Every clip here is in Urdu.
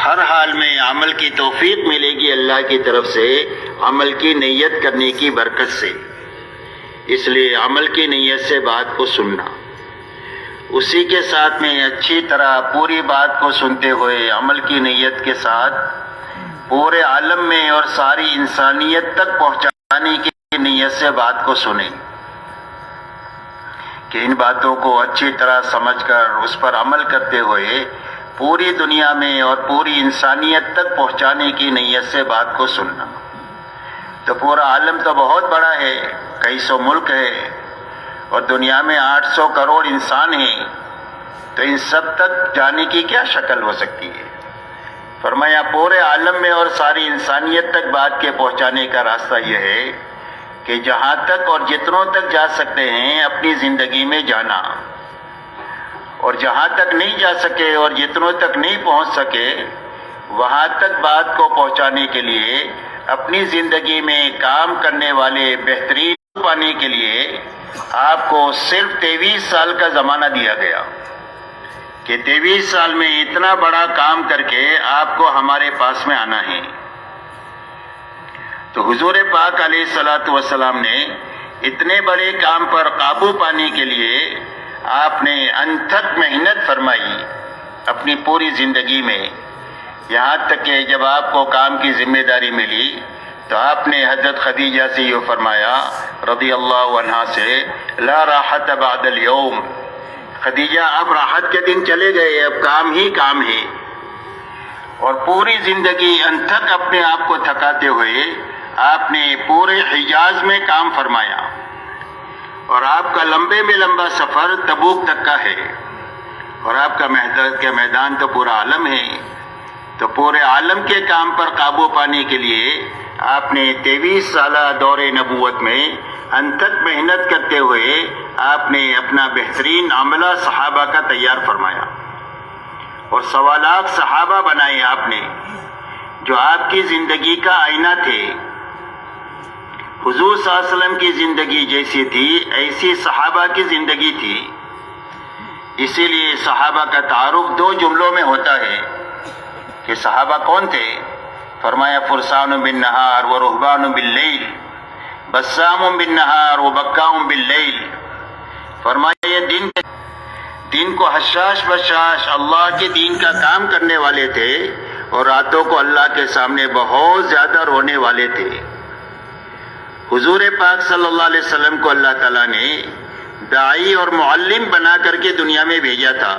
ہر حال میں عمل کی توفیق ملے گی اللہ کی طرف سے، عمل کی نیت کرنے کی برکت سے۔ اس لیے عمل کی نیت سے بات کو سننا، اسی کے ساتھ میں اچھی طرح پوری بات کو سنتے ہوئے عمل کی نیت کے ساتھ پورے عالم میں اور ساری انسانیت تک پہنچانے کی نیت سے بات کو سنیں کہ ان باتوں کو اچھی طرح سمجھ کر اس پر عمل کرتے ہوئے پوری دنیا میں اور پوری انسانیت تک پہنچانے کی نیت سے بات کو سننا۔ تو پورا عالم تو بہت بڑا ہے، کئی سو ملک ہے اور دنیا میں 800 کروڑ انسان ہیں، تو ان سب تک جانے کی کیا شکل ہو سکتی ہے؟ فرمایا پورے عالم میں اور ساری انسانیت تک بات کے پہنچانے کا راستہ یہ ہے کہ جہاں تک اور جتنوں تک جا سکتے ہیں اپنی زندگی میں جانا، اور جہاں تک نہیں جا سکے اور جتنوں تک نہیں پہنچ سکے وہاں تک بات کو پہنچانے کے لیے اپنی زندگی میں کام کرنے والے بہترین پانے کے لیے آپ کو صرف 23 سال کا زمانہ دیا گیا کہ 23 سال میں اتنا بڑا کام کر کے آپ کو ہمارے پاس میں آنا ہے۔ تو حضور پاک علیہ الصلوۃ والسلام نے اتنے بڑے کام پر قابو پانے کے لیے آپ نے انتھک محنت فرمائی اپنی پوری زندگی میں، یہاں تک کہ جب آپ کو کام کی ذمہ داری ملی تو آپ نے حضرت خدیجہ سے یہ فرمایا رضی اللہ عنہا سے، لا راحت بعد اليوم، خدیجہ اب راحت کے دن چلے گئے، اب کام ہی کام ہے۔ اور پوری زندگی انتھک اپنے آپ کو تھکاتے ہوئے آپ نے پورے حجاز میں کام فرمایا، اور آپ کا لمبے میں لمبا سفر تبوک تک کا ہے، اور آپ کا میدان تو پورا عالم ہے۔ تو پورے عالم کے کام پر قابو پانے کے لیے آپ نے 23 سالہ دور نبوت میں انتھک محنت کرتے ہوئے آپ نے اپنا بہترین عملہ صحابہ کا تیار فرمایا، اور 1.25 لاکھ صحابہ بنائے آپ نے جو آپ کی زندگی کا آئینہ تھے۔ حضور صلی اللہ علیہ وسلم کی زندگی جیسی تھی ایسی صحابہ کی زندگی تھی، اسی لیے صحابہ کا تعارف 2 جملوں میں ہوتا ہے کہ صحابہ کون تھے؟ فرمایا فرسان بالنہار و رہبان باللیل، بسام بالنہار و بکام باللیل۔ فرمایا یہ دین کو حشاش بشاش اللہ کے دین کا کام کرنے والے تھے، اور راتوں کو اللہ کے سامنے بہت زیادہ رونے والے تھے۔ حضور پاک صلی اللہ علیہ وسلم کو اللہ تعالیٰ نے داعی اور معلم بنا کر کے دنیا میں بھیجا تھا،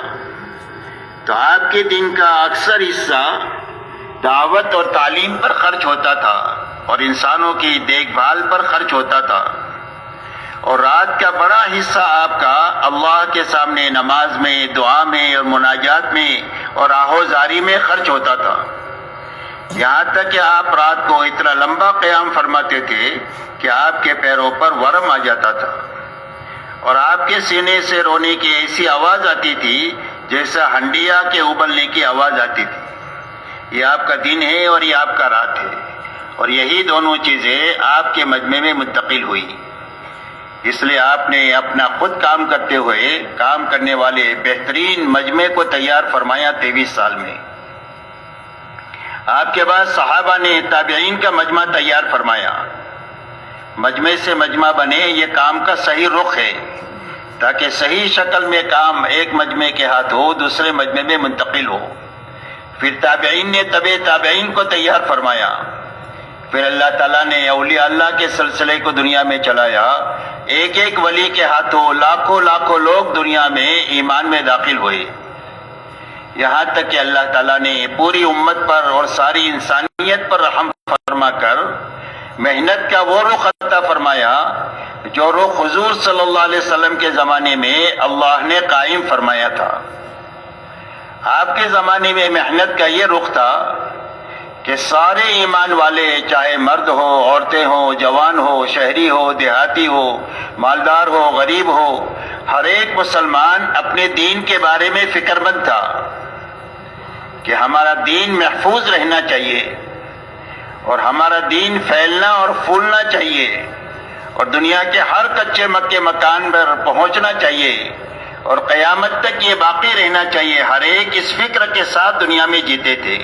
تو آپ کے دین کا اکثر حصہ دعوت اور تعلیم پر خرچ ہوتا تھا اور انسانوں کی دیکھ بھال پر خرچ ہوتا تھا، اور رات کا بڑا حصہ آپ کا اللہ کے سامنے نماز میں، دعا میں اور مناجات میں اور آہوزاری میں خرچ ہوتا تھا، یہاں تک کہ آپ رات کو اتنا لمبا قیام فرماتے تھے کہ آپ کے پیروں پر ورم آ جاتا تھا، اور آپ کے سینے سے رونے کی ایسی آواز آتی تھی جیسا ہنڈیا کے ابلنے کی آواز آتی تھی۔ یہ آپ کا دن ہے اور یہ آپ کا رات ہے، اور یہی دونوں چیزیں آپ کے مجمع میں منتقل ہوئی۔ اس لیے آپ نے اپنا خود کام کرتے ہوئے کام کرنے والے بہترین مجمع کو تیار فرمایا 23 سال میں۔ آپ کے بعد صحابہ نے تابعین کا مجمع تیار فرمایا، مجمع سے مجمع بنے یہ کام کا صحیح رخ ہے، تاکہ صحیح شکل میں کام ایک مجمع کے ہاتھ ہو دوسرے مجمع میں منتقل ہو۔ پھر تابعین نے تبع تابعین کو تیار فرمایا، پھر اللہ تعالیٰ نے اولیاء اللہ کے سلسلے کو دنیا میں چلایا، ایک ایک ولی کے ہاتھوں لاکھوں لاکھوں لوگ دنیا میں ایمان میں داخل ہوئے، یہاں تک کہ اللہ تعالیٰ نے پوری امت پر اور ساری انسانیت پر رحم فرما کر محنت کا وہ رخ عطا فرمایا جو رخ حضور صلی اللہ علیہ وسلم کے زمانے میں اللہ نے قائم فرمایا تھا۔ آپ کے زمانے میں محنت کا یہ رخ تھا کہ سارے ایمان والے، چاہے مرد ہو، عورتیں ہوں، جوان ہو، شہری ہو، دیہاتی ہو، مالدار ہو، غریب ہو، ہر ایک مسلمان اپنے دین کے بارے میں فکر مند تھا کہ ہمارا دین محفوظ رہنا چاہیے، اور ہمارا دین پھیلنا اور پھولنا چاہیے، اور دنیا کے ہر کچے مکے مکان پر پہنچنا چاہیے، اور قیامت تک یہ باقی رہنا چاہیے۔ ہر ایک اس فکر کے ساتھ دنیا میں جیتے تھے۔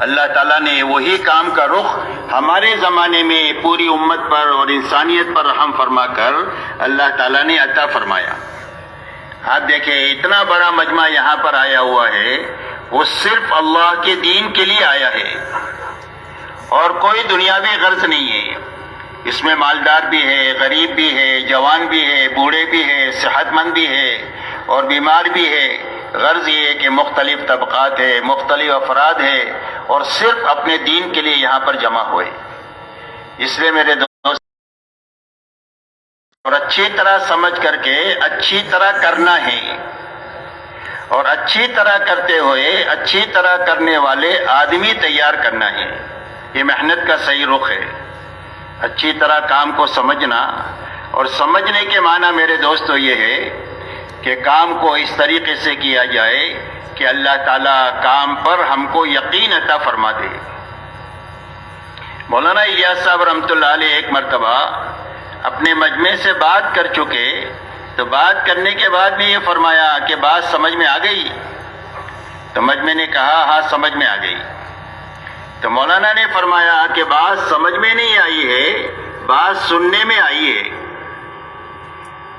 اللہ تعالیٰ نے وہی کام کا رخ ہمارے زمانے میں پوری امت پر اور انسانیت پر رحم فرما کر اللہ تعالیٰ نے عطا فرمایا۔ آپ دیکھیں اتنا بڑا مجمع یہاں پر آیا ہوا ہے، وہ صرف اللہ کے دین کے لیے آیا ہے اور کوئی دنیاوی غرض نہیں ہے۔ اس میں مالدار بھی ہے، غریب بھی ہے، جوان بھی ہے، بوڑھے بھی ہے، صحت مند بھی ہے اور بیمار بھی ہے۔ غرض یہ ہے کہ مختلف طبقات ہے، مختلف افراد ہے اور صرف اپنے دین کے لیے یہاں پر جمع ہوئے۔ اس لیے میرے دوست اور اچھی طرح سمجھ کر کے اچھی طرح کرنا ہے اور اچھی طرح کرتے ہوئے اچھی طرح کرنے والے آدمی تیار کرنا ہے۔ یہ محنت کا صحیح رخ ہے، اچھی طرح کام کو سمجھنا۔ اور سمجھنے کے معنی میرے دوستو یہ ہے کہ کام کو اس طریقے سے کیا جائے کہ اللہ تعالیٰ کام پر ہم کو یقین عطا فرما دے۔ مولانا الیاس صاحب رحمۃ اللہ علیہ ایک مرتبہ اپنے مجمع سے بات کر چکے، تو بات کرنے کے بعد بھی یہ فرمایا کہ بات سمجھ میں آ گئی؟ تو مجمع نے کہا ہاں سمجھ میں آ گئی۔ تو مولانا نے فرمایا کہ بات سمجھ میں نہیں آئی ہے، بات سننے میں آئی ہے۔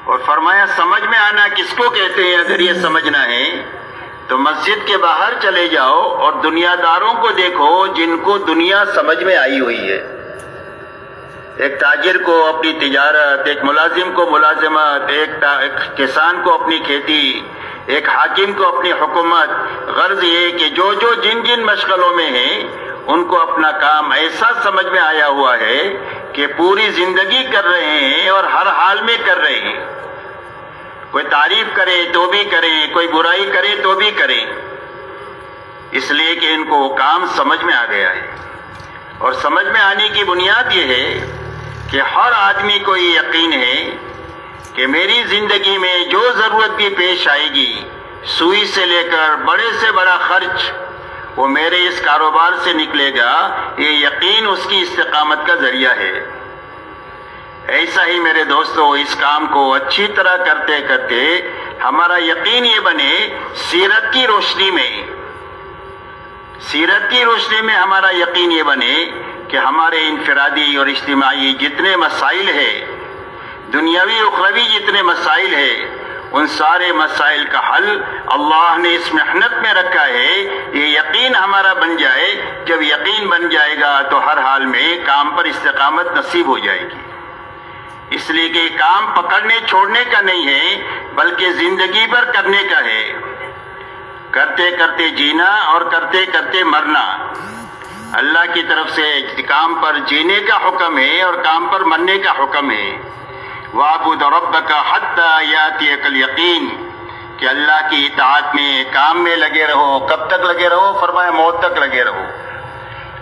اور فرمایا سمجھ میں آنا کس کو کہتے ہیں؟ اگر یہ سمجھنا ہے تو مسجد کے باہر چلے جاؤ اور دنیا داروں کو دیکھو جن کو دنیا سمجھ میں آئی ہوئی ہے۔ ایک تاجر کو اپنی تجارت، ایک ملازم کو ملازمت، ایک کسان کو اپنی کھیتی، ایک حاکم کو اپنی حکومت۔ غرض یہ کہ جو جن مشغلوں میں ہیں ان کو اپنا کام ایسا سمجھ میں آیا ہوا ہے کہ پوری زندگی کر رہے ہیں اور ہر حال میں کر رہے ہیں۔ کوئی تعریف کرے تو بھی کریں، کوئی برائی کرے تو بھی کریں، اس لیے کہ ان کو وہ کام سمجھ میں آ گیا ہے۔ اور سمجھ میں آنے کی بنیاد یہ ہے کہ ہر آدمی کو یہ یقین ہے کہ میری زندگی میں جو ضرورت بھی پیش آئے گی، سوئی سے لے کر بڑے سے بڑا خرچ، وہ میرے اس کاروبار سے نکلے گا۔ یہ یقین اس کی استقامت کا ذریعہ ہے۔ ایسا ہی میرے دوستو اس کام کو اچھی طرح کرتے کرتے ہمارا یقین یہ بنے، سیرت کی روشنی میں ہمارا یقین یہ بنے کہ ہمارے انفرادی اور اجتماعی جتنے مسائل ہیں، دنیاوی اخروی جتنے مسائل ہیں، ان سارے مسائل کا حل اللہ نے اس محنت میں رکھا ہے۔ یہ یقین ہمارا بن جائے، جب یقین بن جائے گا تو ہر حال میں کام پر استقامت نصیب ہو جائے گی۔ اس لیے کہ کام پکڑنے چھوڑنے کا نہیں ہے بلکہ زندگی بھر کرنے کا ہے۔ کرتے کرتے جینا اور کرتے کرتے مرنا۔ اللہ کی طرف سے کام پر جینے کا حکم ہے اور کام پر مرنے کا حکم ہے۔ وَاعْبُدْ رَبَّكَ حَتَّى يَأْتِيَكَ الْيَقِينُ، کہ اللہ کی اطاعت میں کام میں لگے رہو۔ کب تک لگے رہو؟ فرمایا موت تک لگے رہو۔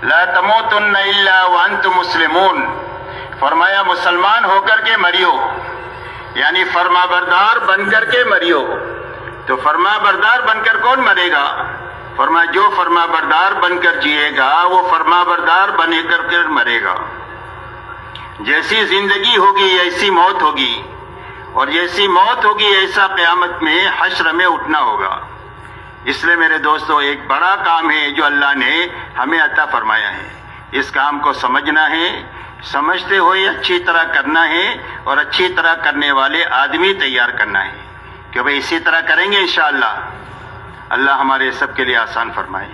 لَا تَمُوتُنَّ إِلَّا وَأَنْتُمْ مُسْلِمُونَ، فرمایا مسلمان ہو کر کے مریو، یعنی فرما بردار بن کر کے مریو۔ تو فرما بردار بن کر کون مرے گا؟ فرمایا جو فرما بردار بن کر جیے گا وہ فرما بردار بنے کر کے مرے گا۔ جیسی زندگی ہوگی ایسی موت ہوگی، اور جیسی موت ہوگی ایسا قیامت میں حشر میں اٹھنا ہوگا۔ اس لیے میرے دوستو ایک بڑا کام ہے جو اللہ نے ہمیں عطا فرمایا ہے۔ اس کام کو سمجھنا ہے، سمجھتے ہوئے اچھی طرح کرنا ہے اور اچھی طرح کرنے والے آدمی تیار کرنا ہے کہ بھئی اسی طرح کریں گے انشاءاللہ اللہ ہمارے سب کے لیے آسان فرمائے۔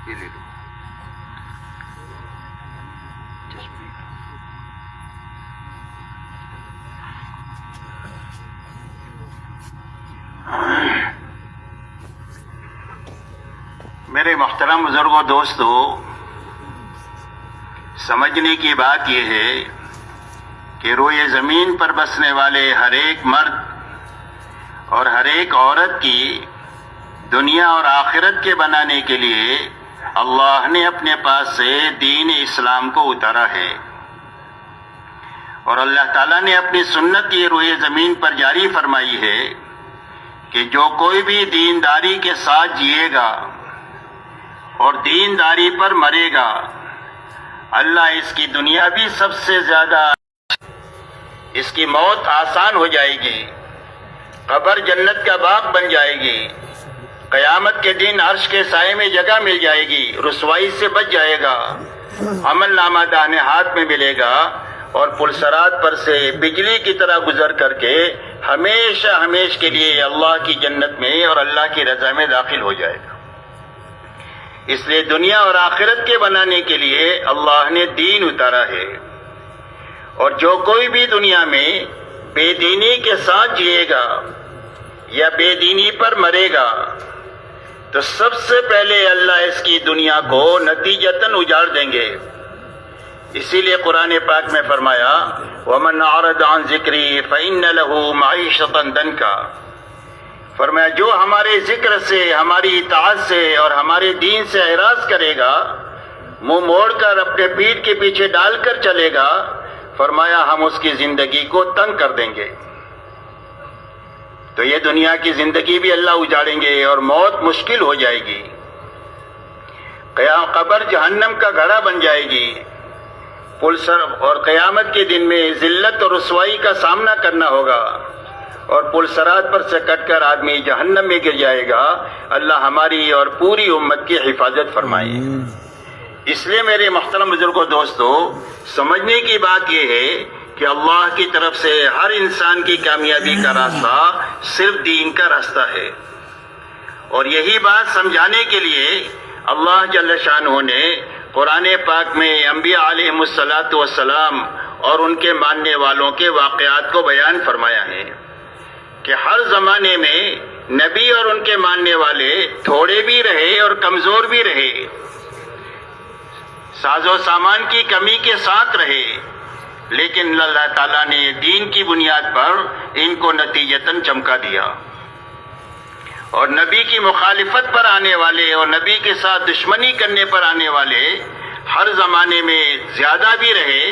یہ لے لو۔ میرے محترم بزرگوں دوستو، سمجھنے کی بات یہ ہے کہ روئے زمین پر بسنے والے ہر ایک مرد اور ہر ایک عورت کی دنیا اور آخرت کے بنانے کے لیے اللہ نے اپنے پاس سے دین اسلام کو اتارا ہے، اور اللہ تعالیٰ نے اپنی سنت یہ روئے زمین پر جاری فرمائی ہے کہ جو کوئی بھی دینداری کے ساتھ جیے گا اور دینداری پر مرے گا، اللہ اس کی دنیا بھی سب سے زیادہ، اس کی موت آسان ہو جائے گی قبر جنت کا باغ بن جائے گی، قیامت کے دن عرش کے سائے میں جگہ مل جائے گی، رسوائی سے بچ جائے گا، عمل نامہ داہنے ہاتھ میں ملے گا، اور پلسرات پر سے بجلی کی طرح گزر کر کے ہمیشہ ہمیش کے لیے اللہ کی جنت میں اور اللہ کی رضا میں داخل ہو جائے گا۔ اس لیے دنیا اور آخرت کے بنانے کے لیے اللہ نے دین اتارا ہے، اور جو کوئی بھی دنیا میں بے دینی کے ساتھ جیے گا یا بے دینی پر مرے گا تو سب سے پہلے اللہ اس کی دنیا کو نتیجتاً اجاڑ دیں گے۔ اسی لیے قرآن پاک میں فرمایا وَمَنْ أَعْرَضَ عَنْ ذِكْرِي فَإِنَّ لَهُ مَعِيشَةً ضَنْكًا، فرمایا جو ہمارے ذکر سے، ہماری اطاعت سے اور ہمارے دین سے اعراض کرے گا، منہ موڑ کر اپنے پیٹھ کے پیچھے ڈال کر چلے گا، فرمایا ہم اس کی زندگی کو تنگ کر دیں گے۔ تو یہ دنیا کی زندگی بھی اللہ اجاڑیں گے اور موت مشکل ہو جائے گی، قبر جہنم کا گڑھا بن جائے گی، اور قیامت کے دن میں ذلت اور رسوائی کا سامنا کرنا ہوگا، اور پلسرات پر سے کٹ کر آدمی جہنم میں گر جائے گا۔ اللہ ہماری اور پوری امت کی حفاظت فرمائے۔ اس لیے میرے محترم بزرگوں دوستو، سمجھنے کی بات یہ ہے کہ اللہ کی طرف سے ہر انسان کی کامیابی کا راستہ صرف دین کا راستہ ہے، اور یہی بات سمجھانے کے لیے اللہ جل شانہ نے قرآن پاک میں انبیاء علیہم السلام اور ان کے ماننے والوں کے واقعات کو بیان فرمایا ہے کہ ہر زمانے میں نبی اور ان کے ماننے والے تھوڑے بھی رہے اور کمزور بھی رہے، ساز و سامان کی کمی کے ساتھ رہے، لیکن اللہ تعالیٰ نے دین کی بنیاد پر ان کو نتیجتاً چمکا دیا، اور نبی کی مخالفت پر آنے والے اور نبی کے ساتھ دشمنی کرنے پر آنے والے ہر زمانے میں زیادہ بھی رہے،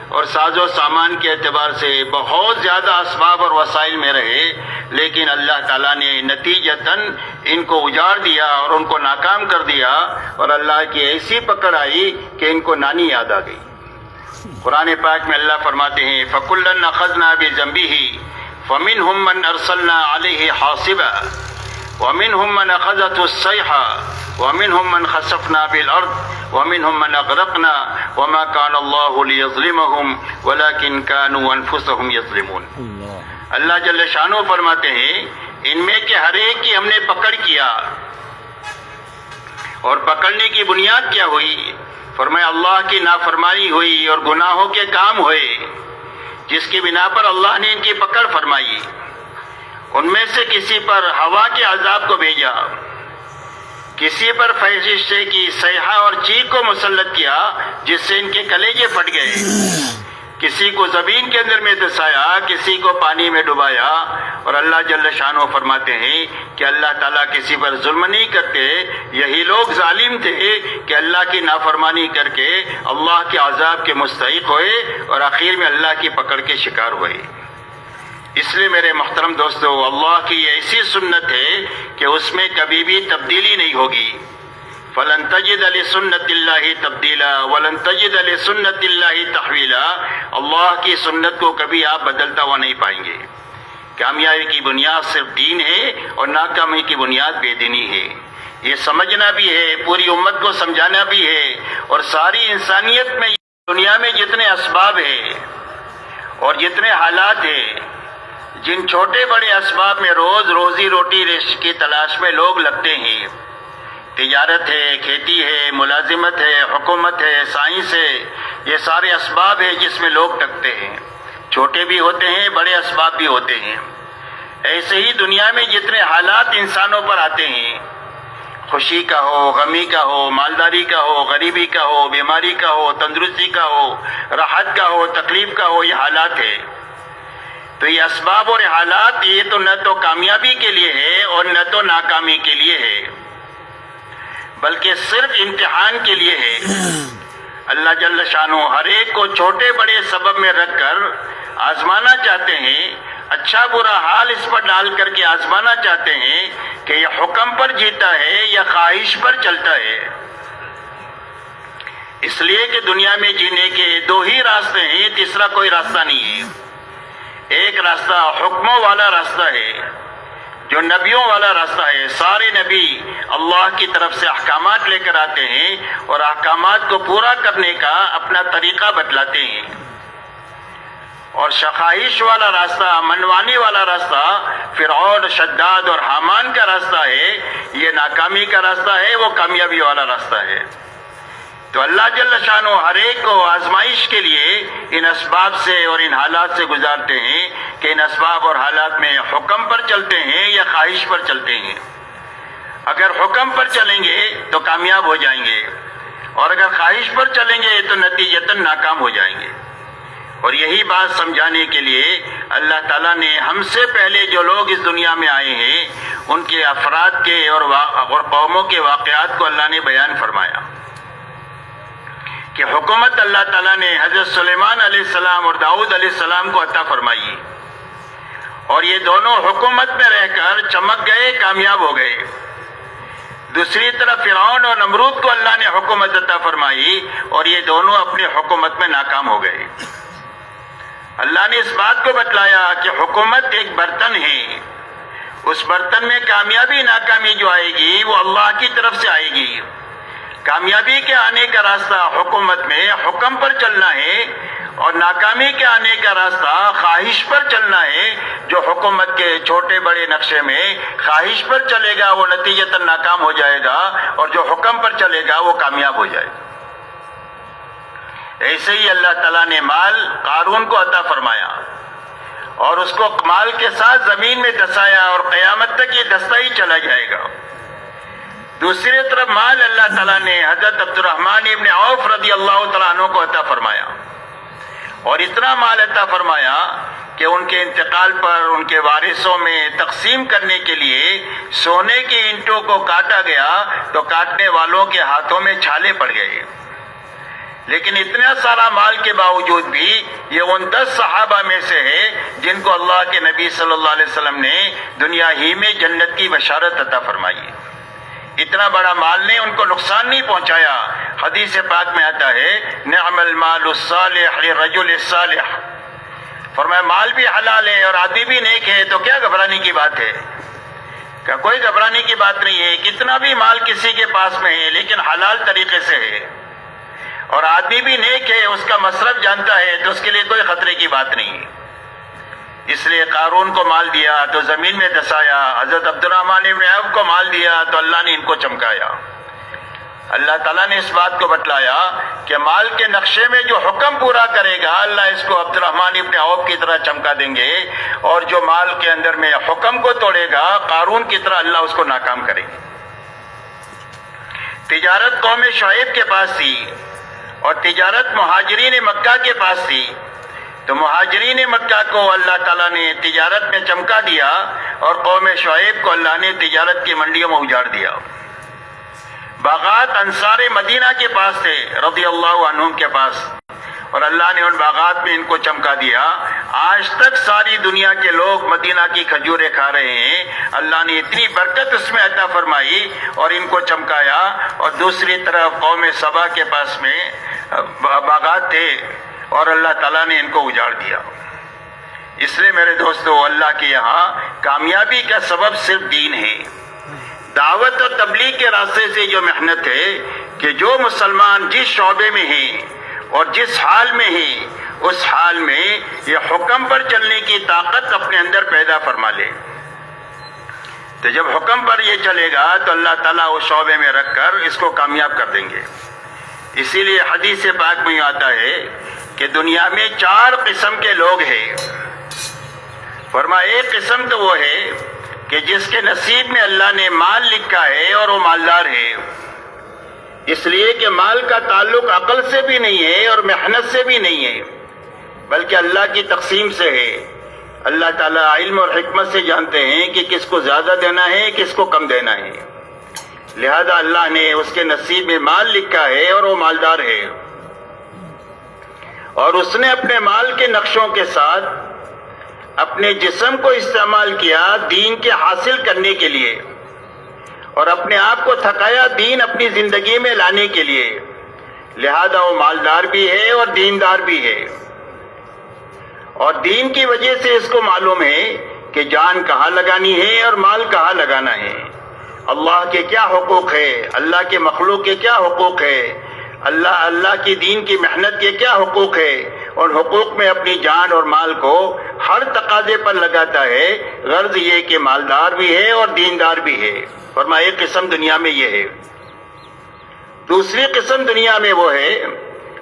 اور ساز و سامان کے اعتبار سے بہت زیادہ اسباب اور وسائل میں رہے، لیکن اللہ تعالیٰ نے نتیجتاً ان کو اجاڑ دیا اور ان کو ناکام کر دیا، اور اللہ کی ایسی پکڑ آئی کہ ان کو نانی یاد آ گئی۔ قرآن پاک میں اللہ فرماتے ہیں فَكُلًّا أَخَذْنَا بِذَنبِهِ فَمِنْهُمْ مَنْ أَرْسَلْنَا عَلَيْهِ حَاصِبًا وَمِنْهُمْ مَنْ أَخَذَتْهُ الصَّيْحَةُ وَمِنْهُمْ مَنْ خَسَفْنَا بِالْأَرْضِ وَمِنْهُمْ مَنْ أَغْرَقْنَا وَمَا كَانَ اللَّهُ لِيَظْلِمَهُمْ وَلَكِنْ كَانُوا أَنفُسَهُمْ يَظْلِمُونَ۔ اللہ جل شانہ فرماتے ہیں ان میں کے ہر ایک کی ہم نے پکڑ کیا، اور پکڑنے کی بنیاد کیا ہوئی؟ فرمایا اللہ کی نافرمانی ہوئی اور گناہوں کے کام ہوئے، جس کی بنا پر اللہ نے ان کی پکڑ فرمائی۔ ان میں سے کسی پر ہوا کے عذاب کو بھیجا، کسی پر فرشتے کی صیحہ اور چیخ کو مسلط کیا جس سے ان کے کلیجے پھٹ گئے، کسی کو زمین کے اندر میں دسایا، کسی کو پانی میں ڈبایا، اور اللہ جل شانہ فرماتے ہیں کہ اللہ تعالیٰ کسی پر ظلم نہیں کرتے، یہی لوگ ظالم تھے کہ اللہ کی نافرمانی کر کے اللہ کے عذاب کے مستحق ہوئے اور آخر میں اللہ کی پکڑ کے شکار ہوئے۔ اس لیے میرے محترم دوستو، اللہ کی ایسی سنت ہے کہ اس میں کبھی بھی تبدیلی نہیں ہوگی۔ فَلَن تَجِدَ لِسُنَّتِ اللَّهِ تَبْدِيلًا وَلَن تَجِدَ لِسُنَّتِ اللَّهِ تَحْوِيلًا۔ اللہ کی سنت کو کبھی آپ بدلتا ہوا نہیں پائیں گے۔ کامیابی کی بنیاد صرف دین ہے اور ناکامی کی بنیاد بے دینی ہے۔ یہ سمجھنا بھی ہے، پوری امت کو سمجھانا بھی ہے، اور ساری انسانیت میں دنیا میں جتنے اسباب ہیں اور جتنے حالات ہیں، جن چھوٹے بڑے اسباب میں روز روزی روٹی کی تلاش میں لوگ لگتے ہیں، تجارت ہے، کھیتی ہے، ملازمت ہے، حکومت ہے، سائنس ہے، یہ سارے اسباب ہیں جس میں لوگ ٹکتے ہیں، چھوٹے بھی ہوتے ہیں، بڑے اسباب بھی ہوتے ہیں۔ ایسے ہی دنیا میں جتنے حالات انسانوں پر آتے ہیں، خوشی کا ہو، غمی کا ہو، مالداری کا ہو، غریبی کا ہو، بیماری کا ہو، تندرستی کا ہو، راحت کا ہو، تکلیف کا ہو، یہ حالات ہے۔ تو یہ اسباب اور حالات یہ تو نہ تو کامیابی کے لیے ہے اور نہ تو ناکامی کے لیے ہے، بلکہ صرف امتحان کے لیے ہے۔ اللہ جل شانہ ہر ایک کو چھوٹے بڑے سبب میں رکھ کر آزمانا چاہتے ہیں، اچھا برا حال اس پر ڈال کر کے آزمانا چاہتے ہیں کہ یہ حکم پر جیتا ہے یا خواہش پر چلتا ہے۔ اس لیے کہ دنیا میں جینے کے دو ہی راستے ہیں، تیسرا کوئی راستہ نہیں ہے۔ ایک راستہ حکموں والا راستہ ہے جو نبیوں والا راستہ ہے. سارے نبی اللہ کی طرف سے احکامات لے کر آتے ہیں اور احکامات کو پورا کرنے کا اپنا طریقہ بتلاتے ہیں. اور خواہش والا راستہ، منوانی والا راستہ فرعون، شداد اور حامان کا راستہ ہے. یہ ناکامی کا راستہ ہے، وہ کامیابی والا راستہ ہے. تو اللہ جل شانہ ہر ایک کو آزمائش کے لیے ان اسباب سے اور ان حالات سے گزارتے ہیں کہ ان اسباب اور حالات میں حکم پر چلتے ہیں یا خواہش پر چلتے ہیں. اگر حکم پر چلیں گے تو کامیاب ہو جائیں گے، اور اگر خواہش پر چلیں گے تو نتیجتاً ناکام ہو جائیں گے. اور یہی بات سمجھانے کے لیے اللہ تعالیٰ نے ہم سے پہلے جو لوگ اس دنیا میں آئے ہیں ان کے افراد کے اور قوموں کے واقعات کو اللہ نے بیان فرمایا کہ حکومت اللہ تعالیٰ نے حضرت سلیمان علیہ السلام اور داؤد علیہ السلام کو عطا فرمائی، اور یہ دونوں حکومت میں رہ کر چمک گئے، کامیاب ہو گئے. دوسری طرف فرعون اور نمرود کو اللہ نے حکومت عطا فرمائی اور یہ دونوں اپنی حکومت میں ناکام ہو گئے. اللہ نے اس بات کو بتلایا کہ حکومت ایک برتن ہے، اس برتن میں کامیابی ناکامی جو آئے گی وہ اللہ کی طرف سے آئے گی. کامیابی کے آنے کا راستہ حکومت میں حکم پر چلنا ہے، اور ناکامی کے آنے کا راستہ خواہش پر چلنا ہے. جو حکومت کے چھوٹے بڑے نقشے میں خواہش پر چلے گا وہ نتیجتاً ناکام ہو جائے گا، اور جو حکم پر چلے گا وہ کامیاب ہو جائے گا. ایسے ہی اللہ تعالیٰ نے مال قارون کو عطا فرمایا اور اس کو مال کے ساتھ زمین میں دسایا، اور قیامت تک یہ دستا ہی چلا جائے گا. دوسری طرف مال اللہ تعالیٰ نے حضرت عبد الرحمن ابن عوف رضی اللہ تعالیٰ عنہ کو عطا فرمایا، اور اتنا مال عطا فرمایا کہ ان کے انتقال پر ان کے وارثوں میں تقسیم کرنے کے لیے سونے کی اینٹوں کو کاٹا گیا تو کاٹنے والوں کے ہاتھوں میں چھالے پڑ گئے. لیکن اتنا سارا مال کے باوجود بھی یہ ان 10 صحابہ میں سے ہے جن کو اللہ کے نبی صلی اللہ علیہ وسلم نے دنیا ہی میں جنت کی بشارت عطا فرمائی. اتنا بڑا مال نے ان کو نقصان نہیں پہنچایا. حدیث پاک میں آتا ہے نعم المال الصالح للرجل الصالح، فرمایا مال بھی حلال ہے اور آدمی بھی نیک ہے تو کیا گھبرانے کی بات ہے؟ کہ کوئی گھبرانے کی بات نہیں ہے. کتنا بھی مال کسی کے پاس میں ہے لیکن حلال طریقے سے ہے اور آدمی بھی نیک ہے، اس کا مصرف جانتا ہے، تو اس کے لیے کوئی خطرے کی بات نہیں ہے. اس لیے قارون کو مال دیا تو زمین میں دسایا، حضرت عبد الرحمن ابن عوف کو مال دیا تو اللہ نے ان کو چمکایا. اللہ تعالیٰ نے اس بات کو بتلایا کہ مال کے نقشے میں جو حکم پورا کرے گا اللہ اس کو عبد الرحمن ابن عوف کی طرح چمکا دیں گے، اور جو مال کے اندر میں حکم کو توڑے گا قارون کی طرح اللہ اس کو ناکام کرے گا. تجارت قوم شعیب کے پاس تھی اور تجارت مہاجرین مکہ کے پاس تھی، تو مہاجرین مکہ کو اللہ تعالیٰ نے تجارت میں چمکا دیا اور قوم شعیب کو اللہ نے تجارت کی منڈیوں میں اجاڑ دیا. باغات انصار مدینہ کے پاس تھے رضی اللہ عنہم کے پاس، اور اللہ نے ان باغات میں ان کو چمکا دیا. آج تک ساری دنیا کے لوگ مدینہ کی کھجوریں کھا رہے ہیں. اللہ نے اتنی برکت اس میں عطا فرمائی اور ان کو چمکایا. اور دوسری طرف قوم سبا کے پاس میں باغات تھے اور اللہ تعالیٰ نے ان کو اجاڑ دیا. اس لیے میرے دوستو اللہ کے یہاں کامیابی کا سبب صرف دین ہے. دعوت اور تبلیغ کے راستے سے جو محنت ہے کہ جو مسلمان جس شعبے میں ہیں اور جس حال میں ہیں اس حال میں یہ حکم پر چلنے کی طاقت اپنے اندر پیدا فرما لے، تو جب حکم پر یہ چلے گا تو اللہ تعالیٰ اس شعبے میں رکھ کر اس کو کامیاب کر دیں گے. اسی لیے حدیث پاک میں آتا ہے کہ دنیا میں 4 قسم کے لوگ ہیں. فرمایا ایک قسم تو وہ ہے کہ جس کے نصیب میں اللہ نے مال لکھا ہے اور وہ مالدار ہے، اس لیے کہ مال کا تعلق عقل سے بھی نہیں ہے اور محنت سے بھی نہیں ہے بلکہ اللہ کی تقسیم سے ہے. اللہ تعالیٰ علم اور حکمت سے جانتے ہیں کہ کس کو زیادہ دینا ہے کس کو کم دینا ہے، لہذا اللہ نے اس کے نصیب میں مال لکھا ہے اور وہ مالدار ہے، اور اس نے اپنے مال کے نقشوں کے ساتھ اپنے جسم کو استعمال کیا دین کے حاصل کرنے کے لیے، اور اپنے آپ کو تھکایا دین اپنی زندگی میں لانے کے لیے، لہذا وہ مالدار بھی ہے اور دیندار بھی ہے. اور دین کی وجہ سے اس کو معلوم ہے کہ جان کہاں لگانی ہے اور مال کہاں لگانا ہے، اللہ کے کیا حقوق ہے، اللہ کے مخلوق کے کیا حقوق ہے، اللہ کی دین کی محنت کے کیا حقوق ہے، اور حقوق میں اپنی جان اور مال کو ہر تقاضے پر لگاتا ہے، غرض یہ کہ مالدار بھی ہے اور دیندار بھی ہے۔ فرمایا ایک قسم دنیا میں یہ ہے۔ دوسری قسم دنیا میں وہ ہے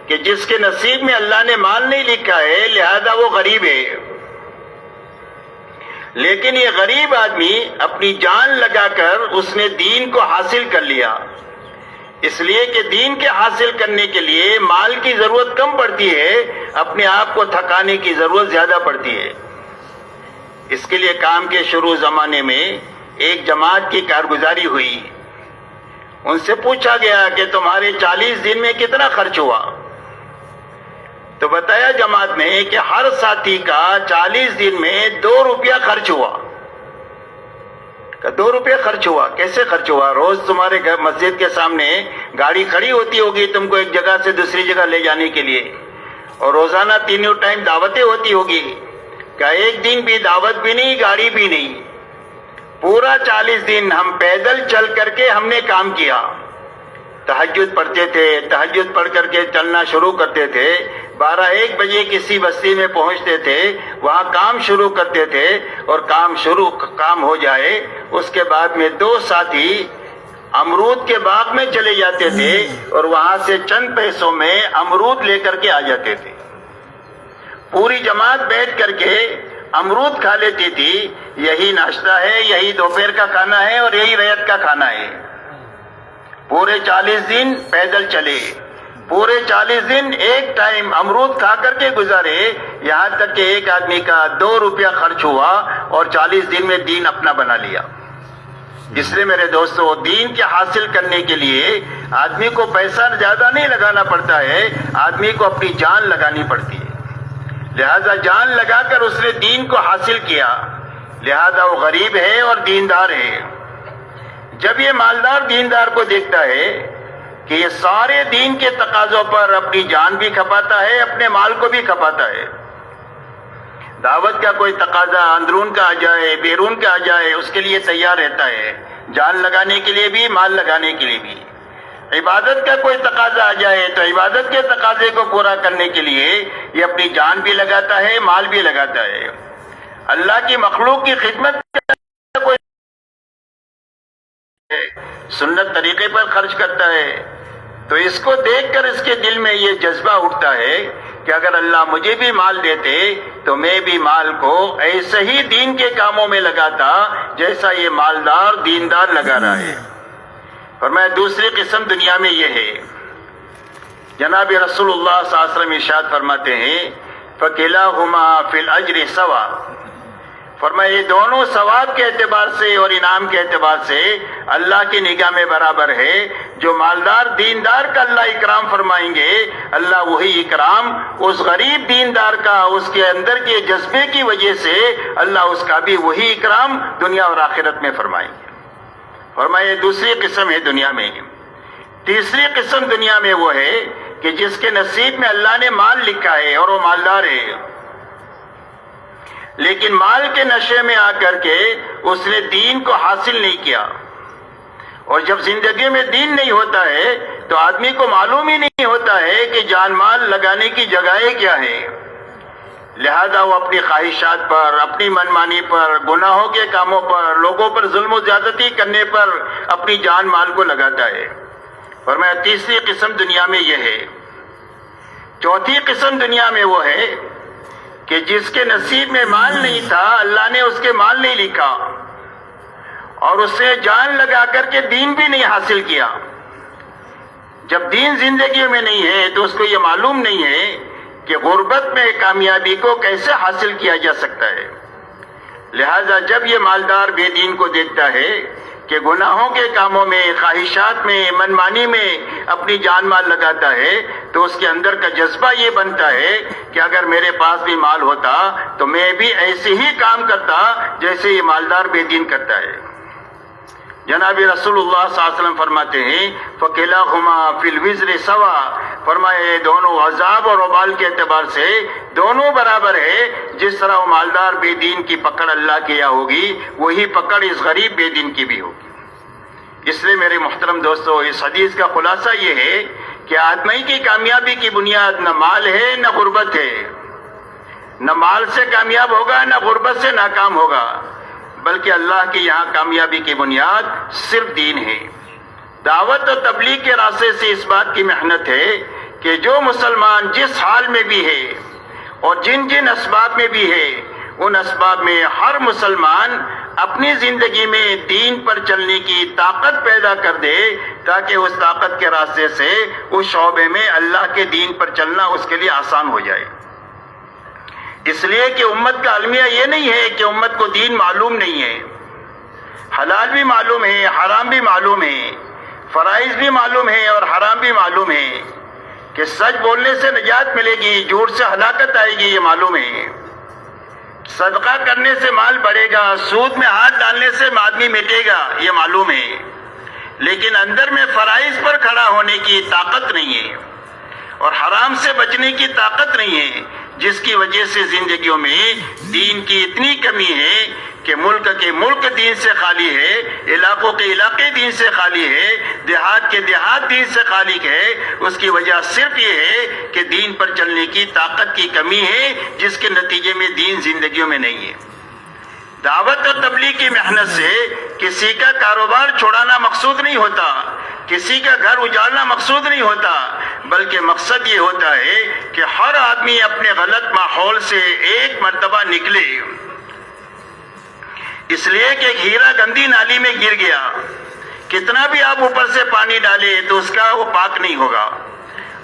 کہ جس کے نصیب میں اللہ نے مال نہیں لکھا ہے، لہذا وہ غریب ہے، لیکن یہ غریب آدمی اپنی جان لگا کر اس نے دین کو حاصل کر لیا، اس لیے کہ دین کے حاصل کرنے کے لیے مال کی ضرورت کم پڑتی ہے، اپنے آپ کو تھکانے کی ضرورت زیادہ پڑتی ہے۔ اس کے لیے کام کے شروع زمانے میں ایک جماعت کی کارگزاری ہوئی، ان سے پوچھا گیا کہ تمہارے 40 دن میں کتنا خرچ ہوا؟ تو بتایا جماعت نے کہ ہر ساتھی کا 40 دن میں 2 روپیہ خرچ ہوا۔ 2 روپے خرچ ہوا؟ کیسے خرچ ہوا؟ روز تمہارے گھر مسجد کے سامنے گاڑی کھڑی ہوتی ہوگی تم کو ایک جگہ سے دوسری جگہ لے جانے کے لیے، اور روزانہ تینوں ٹائم دعوتیں ہوتی ہوگی، کیا ایک دن بھی دعوت بھی نہیں، گاڑی بھی نہیں؟ پورا 40 دن ہم پیدل چل کر کے ہم نے کام کیا، تہجد پڑھتے تھے، تہجد پڑھ کر کے چلنا شروع کرتے تھے، 12-1 بجے کسی بستی میں پہنچتے تھے، وہاں کام شروع کرتے تھے، اور کام ہو جائے اس کے بعد میں 2 ساتھی امرود کے باغ میں چلے جاتے تھے اور وہاں سے چند پیسوں میں امرود لے کر کے آ جاتے تھے۔ پوری جماعت بیٹھ کر کے امرود کھا لیتی تھی، یہی ناشتہ ہے، یہی دوپہر کا کھانا ہے اور یہی رات کا کھانا ہے۔ پورے 40 دن پیدل چلے، پورے 40 دن ایک ٹائم امرود کھا کر کے گزارے، یہاں تک کہ ایک آدمی کا 2 روپیہ خرچ ہوا اور 40 دن میں دین اپنا بنا لیا۔ اس لیے میرے دوستو، دین کے حاصل کرنے کے لیے آدمی کو پیسہ زیادہ نہیں لگانا پڑتا ہے، آدمی کو اپنی جان لگانی پڑتی ہے۔ لہذا جان لگا کر اس نے دین کو حاصل کیا، لہذا وہ غریب ہے اور دیندار ہے۔ جب یہ مالدار دیندار کو دیکھتا ہے کہ یہ سارے دین کے تقاضوں پر اپنی جان بھی کھپاتا ہے، اپنے مال کو بھی کھپاتا ہے، دعوت کا کوئی تقاضا اندرون کا آ جائے، بیرون کا آ جائے، اس کے لیے تیار رہتا ہے، جان لگانے کے لیے بھی، مال لگانے کے لیے بھی۔ عبادت کا کوئی تقاضا آ جائے تو عبادت کے تقاضے کو پورا کرنے کے لیے یہ اپنی جان بھی لگاتا ہے، مال بھی لگاتا ہے۔ اللہ کی مخلوق کی خدمت کا کوئی سنت طریقے پر خرچ کرتا ہے، تو اس کو دیکھ کر اس کے دل میں یہ جذبہ اٹھتا ہے کہ اگر اللہ مجھے بھی مال دیتے تو میں بھی مال کو ایسے ہی دین کے کاموں میں لگاتا جیسا یہ مالدار دیندار لگا رہا ہے۔ فرمایا دوسری قسم دنیا میں یہ ہے، جناب رسول اللہ صلی اللہ علیہ وسلم ارشاد فرماتے ہیں فَكِلَاهُمَا فِي الْأَجْرِ سَوَاءٌ، فرمایا یہ دونوں ثواب کے اعتبار سے اور انعام کے اعتبار سے اللہ کی نگاہ میں برابر ہے۔ جو مالدار دیندار کا اللہ اکرام فرمائیں گے، اللہ وہی اکرام اس غریب دیندار کا، اس کے اندر کے جذبے کی وجہ سے اللہ اس کا بھی وہی اکرام دنیا اور آخرت میں فرمائیں گے۔ فرمایا دوسری قسم ہے دنیا میں۔ تیسری قسم دنیا میں وہ ہے کہ جس کے نصیب میں اللہ نے مال لکھا ہے اور وہ مالدار ہے، لیکن مال کے نشے میں آ کر کے اس نے دین کو حاصل نہیں کیا، اور جب زندگی میں دین نہیں ہوتا ہے تو آدمی کو معلوم ہی نہیں ہوتا ہے کہ جان مال لگانے کی جگہیں کیا ہے، لہذا وہ اپنی خواہشات پر، اپنی منمانی پر، گناہوں کے کاموں پر، لوگوں پر ظلم و زیادتی کرنے پر اپنی جان مال کو لگاتا ہے۔ فرمایا تیسری قسم دنیا میں یہ ہے۔ چوتھی قسم دنیا میں وہ ہے کہ جس کے نصیب میں مال نہیں تھا، اللہ نے اس کے مال نہیں لکھا، اور اس نے جان لگا کر کے دین بھی نہیں حاصل کیا۔ جب دین زندگی میں نہیں ہے تو اس کو یہ معلوم نہیں ہے کہ غربت میں کامیابی کو کیسے حاصل کیا جا سکتا ہے۔ لہذا جب یہ مالدار بے دین کو دیکھتا ہے کہ گناہوں کے کاموں میں، خواہشات میں، منمانی میں اپنی جان مال لگاتا ہے، تو اس کے اندر کا جذبہ یہ بنتا ہے کہ اگر میرے پاس بھی مال ہوتا تو میں بھی ایسے ہی کام کرتا جیسے یہ مالدار بے دین کرتا ہے۔ جناب رسولullah صلی اللہ علیہ وسلم فرماتے ہیں فَكِلَاهُمَا فِي الْوِزْرِ سَوَا، فرمایا یہ دونوں عذاب اور وبال کے اعتبار سے دونوں برابر ہے. جس طرح وہ مالدار بے دین کی پکڑ اللہ کے یہاں ہوگی، وہی پکڑ اس غریب بے دین کی بھی ہوگی. اس لیے میرے محترم دوستو، اس حدیث کا خلاصہ یہ ہے کہ آدمی کی کامیابی کی بنیاد نہ مال ہے نہ غربت ہے. نہ مال سے کامیاب ہوگا نہ غربت سے ناکام ہوگا، بلکہ اللہ کے یہاں کامیابی کی بنیاد صرف دین ہے. دعوت و تبلیغ کے راستے سے اس بات کی محنت ہے کہ جو مسلمان جس حال میں بھی ہے اور جن جن اسباب میں بھی ہے، ان اسباب میں ہر مسلمان اپنی زندگی میں دین پر چلنے کی طاقت پیدا کر دے، تاکہ اس طاقت کے راستے سے اس شعبے میں اللہ کے دین پر چلنا اس کے لیے آسان ہو جائے. اس لیے کہ امت کا المیہ یہ نہیں ہے کہ امت کو دین معلوم نہیں ہے. حلال بھی معلوم ہے، حرام بھی معلوم ہے، فرائض بھی معلوم ہے اور حرام بھی معلوم ہے. کہ سچ بولنے سے نجات ملے گی، جھوٹ سے ہلاکت آئے گی، یہ معلوم ہے. صدقہ کرنے سے مال بڑھے گا، سود میں ہاتھ ڈالنے سے آدمی مٹے گا، یہ معلوم ہے. لیکن اندر میں فرائض پر کھڑا ہونے کی طاقت نہیں ہے اور حرام سے بچنے کی طاقت نہیں ہے، جس کی وجہ سے زندگیوں میں دین کی اتنی کمی ہے کہ ملک کے ملک دین سے خالی ہے، علاقوں کے علاقے دین سے خالی ہے، دیہات کے دیہات دین سے خالی ہے. اس کی وجہ صرف یہ ہے کہ دین پر چلنے کی طاقت کی کمی ہے، جس کے نتیجے میں دین زندگیوں میں نہیں ہے. دعوت اور تبلیغ کی محنت سے کسی کا کاروبار چھوڑانا مقصود نہیں ہوتا، کسی کا گھر اجاڑنا مقصود نہیں ہوتا، بلکہ مقصد یہ ہوتا ہے کہ ہر آدمی اپنے غلط ماحول سے ایک مرتبہ نکلے. اس لیے کہ ایک ہیرا گندی نالی میں گر گیا، کتنا بھی آپ اوپر سے پانی ڈالے تو اس کا وہ پاک نہیں ہوگا.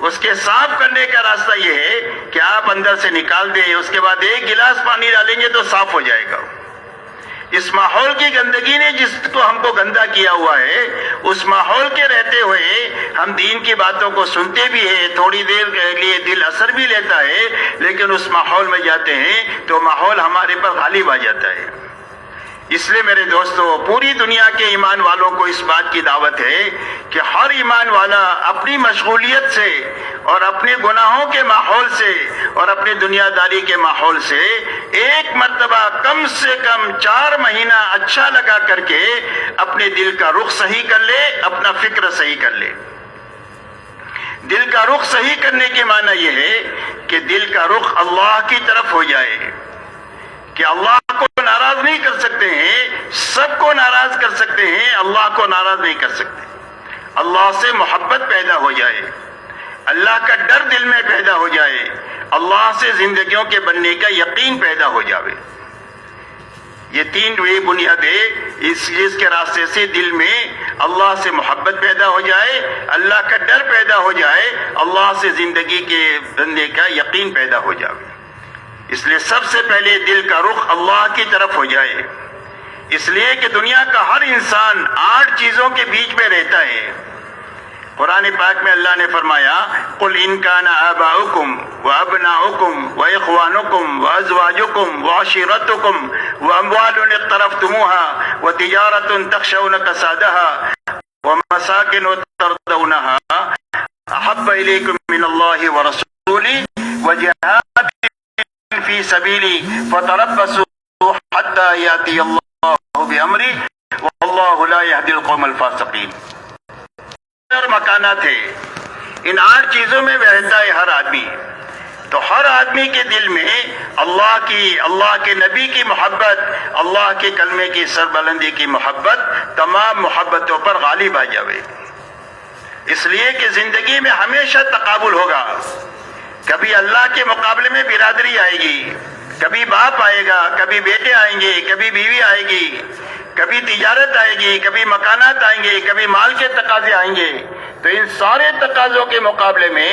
اس کے صاف کرنے کا راستہ یہ ہے کہ آپ اندر سے نکال دیں، اس کے بعد ایک گلاس پانی ڈالیں گے تو صاف ہو جائے گا. اس ماحول کی گندگی نے جس کو ہم کو گندا کیا ہوا ہے، اس ماحول کے رہتے ہوئے ہم دین کی باتوں کو سنتے بھی ہیں، تھوڑی دیر کے لیے دل اثر بھی لیتا ہے، لیکن اس ماحول میں جاتے ہیں تو ماحول ہمارے پر غالب آ جاتا ہے. اس لیے میرے دوستو، پوری دنیا کے ایمان والوں کو اس بات کی دعوت ہے کہ ہر ایمان والا اپنی مشغولیت سے اور اپنے گناہوں کے ماحول سے اور اپنی دنیا داری کے ماحول سے ایک مرتبہ کم سے کم 4 مہینہ اچھا لگا کر کے اپنے دل کا رخ صحیح کر لے، اپنا فکر صحیح کر لے. دل کا رخ صحیح کرنے کے معنی یہ ہے کہ دل کا رخ اللہ کی طرف ہو جائے، کہ اللہ کو ناراض نہیں کر سکتے ہیں، سب کو ناراض کر سکتے ہیں، اللہ کو ناراض نہیں کر سکتے. اللہ سے محبت پیدا ہو جائے، اللہ کا ڈر دل میں پیدا ہو جائے، اللہ سے زندگیوں کے بننے کا یقین پیدا ہو جاوے. یہ 3 بنیادیں اس کے راستے سے دل میں اللہ سے محبت پیدا ہو جائے، اللہ کا ڈر پیدا ہو جائے، اللہ سے زندگی کے بننے کا یقین پیدا ہو جاوے. اس لیے سب سے پہلے دل کا رخ اللہ کی طرف ہو جائے. اس لیے کہ دنیا کا ہر انسان 8 چیزوں کے بیچ میں رہتا ہے. قرآن پاک میں اللہ نے فرمایا قُلْ إِنْ كَانَ آبَاؤُكُمْ وَأَبْنَاؤُكُمْ وَإِخْوَانُكُمْ وَأَزْوَاجُكُمْ وَعَشِيرَتُكُمْ وَأَمْوَالٌ اقْتَرَفْتُمُوهَا وَتِجَارَةٌ تَخْشَوْنَ كَسَادَهَا وَمَسَاكِنُ تَرْضَوْنَهَا أَحَبَّ إِلَيْكُم مِّنَ اللَّهِ وَرَسُولِهِ وَجِهَادٍ فِي سَبِيلِهِ فَتَرَبَّصُوا حَتَّى يَأْتِيَ اللَّهُ بِأَمْرِهِ وَاللَّهُ لَا يَهْدِي الْقَوْمَ الْفَاسِقِينَ. اور مکانات ہے، ان 8 چیزوں میں رہتا ہے ہر آدمی. تو ہر آدمی کے دل میں اللہ کے نبی کی محبت، اللہ کے کلمے کی سربلندی کی محبت تمام محبتوں پر غالب آ جاوے. اس لیے کہ زندگی میں ہمیشہ تقابل ہوگا. کبھی اللہ کے مقابلے میں برادری آئے گی، کبھی باپ آئے گا، کبھی بیٹے آئیں گے، کبھی بیوی آئے گی، کبھی تجارت آئے گی، کبھی مکانات آئیں گے، کبھی مال کے تقاضے آئیں گے. تو ان سارے تقاضوں کے مقابلے میں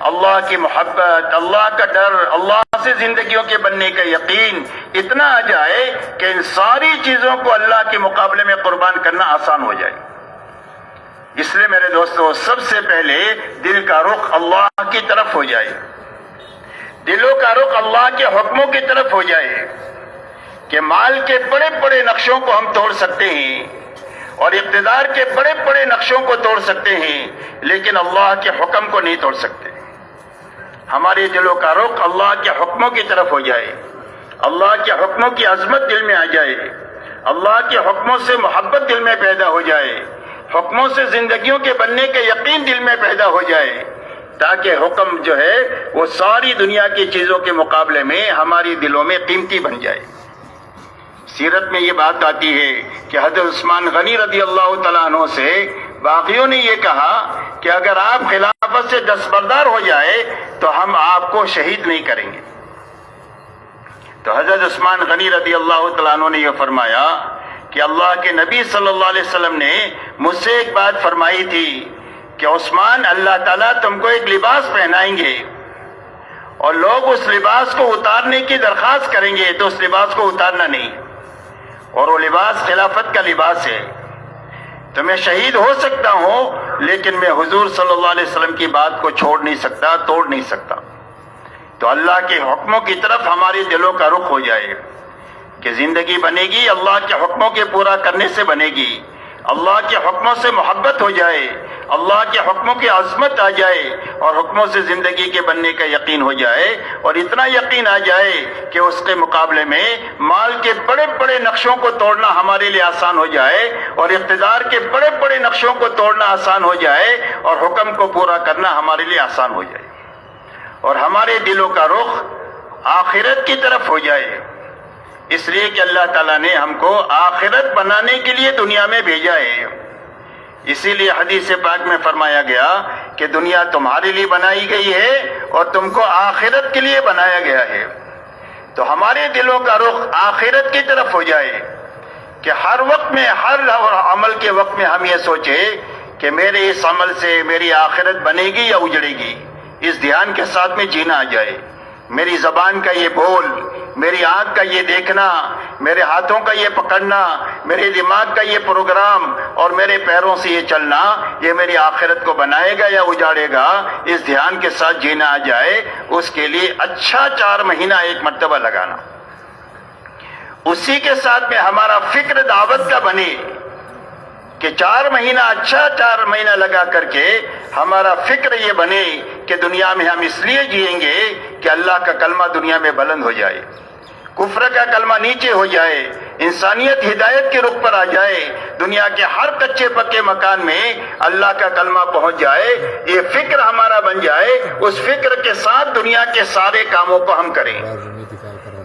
اللہ کی محبت، اللہ کا ڈر، اللہ سے زندگیوں کے بننے کا یقین اتنا آ جائے کہ ان ساری چیزوں کو اللہ کے مقابلے میں قربان کرنا آسان ہو جائے. اس لیے میرے دوستو، سب سے پہلے دل کا رخ اللہ کی طرف ہو جائے، دلوں کا رخ اللہ کے حکموں کی طرف ہو جائے. کہ مال کے بڑے بڑے نقشوں کو ہم توڑ سکتے ہیں اور اقتدار کے بڑے بڑے نقشوں کو توڑ سکتے ہیں، لیکن اللہ کے حکم کو نہیں توڑ سکتے۔ ہمارے دلوں کا رخ اللہ کے حکموں کی طرف ہو جائے، اللہ کے حکموں کی عظمت دل میں آ جائے، اللہ کے حکموں سے محبت دل میں پیدا ہو جائے، حکموں سے زندگیوں کے بننے کا یقین دل میں پیدا ہو جائے، تاکہ حکم جو ہے وہ ساری دنیا کی چیزوں کے مقابلے میں ہماری دلوں میں قیمتی بن جائے۔ سیرت میں یہ بات آتی ہے کہ حضرت عثمان غنی رضی اللہ تعالیٰ عنہ سے باغیوں نے یہ کہا کہ اگر آپ خلافت سے دستبردار ہو جائے تو ہم آپ کو شہید نہیں کریں گے۔ تو حضرت عثمان غنی رضی اللہ تعالیٰ عنہ نے یہ فرمایا کہ اللہ کے نبی صلی اللہ علیہ وسلم نے مجھ سے ایک بات فرمائی تھی کہ عثمان، اللہ تعالیٰ تم کو ایک لباس پہنائیں گے اور لوگ اس لباس کو اتارنے کی درخواست کریں گے، تو اس لباس کو اتارنا نہیں، اور وہ لباس خلافت کا لباس ہے۔ تو میں شہید ہو سکتا ہوں، لیکن میں حضور صلی اللہ علیہ وسلم کی بات کو چھوڑ نہیں سکتا، توڑ نہیں سکتا۔ تو اللہ کے حکموں کی طرف ہمارے دلوں کا رخ ہو جائے کہ زندگی بنے گی اللہ کے حکموں کے پورا کرنے سے بنے گی، اللہ کے حکموں سے محبت ہو جائے، اللہ کے حکموں کی عظمت آ جائے اور حکموں سے زندگی کے بننے کا یقین ہو جائے، اور اتنا یقین آ جائے کہ اس کے مقابلے میں مال کے بڑے بڑے نقشوں کو توڑنا ہمارے لیے آسان ہو جائے، اور اقتدار کے بڑے بڑے نقشوں کو توڑنا آسان ہو جائے، اور حکم کو پورا کرنا ہمارے لیے آسان ہو جائے، اور ہمارے دلوں کا رخ آخرت کی طرف ہو جائے۔ اس لیے کہ اللہ تعالیٰ نے ہم کو آخرت بنانے کے لیے دنیا میں بھیجا ہے۔ اسی لیے حدیث پاک میں فرمایا گیا کہ دنیا تمہارے لیے بنائی گئی ہے اور تم کو آخرت کے لیے بنایا گیا ہے۔ تو ہمارے دلوں کا رخ آخرت کی طرف ہو جائے کہ ہر وقت میں، ہر عمل کے وقت میں ہم یہ سوچے کہ میرے اس عمل سے میری آخرت بنے گی یا اجڑے گی۔ اس دھیان کے ساتھ میں جینا آ جائے۔ میری زبان کا یہ بول، میری آنکھ کا یہ دیکھنا، میرے ہاتھوں کا یہ پکڑنا، میرے دماغ کا یہ پروگرام اور میرے پیروں سے یہ چلنا، یہ میری آخرت کو بنائے گا یا اجاڑے گا، اس دھیان کے ساتھ جینا آ جائے۔ اس کے لیے اچھا 4 مہینہ ایک مرتبہ لگانا، اسی کے ساتھ میں ہمارا فکر دعوت کا بنے کہ 4 مہینہ اچھا 4 مہینہ لگا کر کے ہمارا فکر یہ بنے کہ دنیا میں ہم اس لیے جئیں گے کہ اللہ کا کلمہ دنیا میں بلند ہو جائے، کفر کا کلمہ نیچے ہو جائے، انسانیت ہدایت کے رخ پر آ جائے، دنیا کے ہر کچے پکے مکان میں اللہ کا کلمہ پہنچ جائے، یہ فکر ہمارا بن جائے۔ اس فکر کے ساتھ دنیا کے سارے کاموں کو ہم کریں،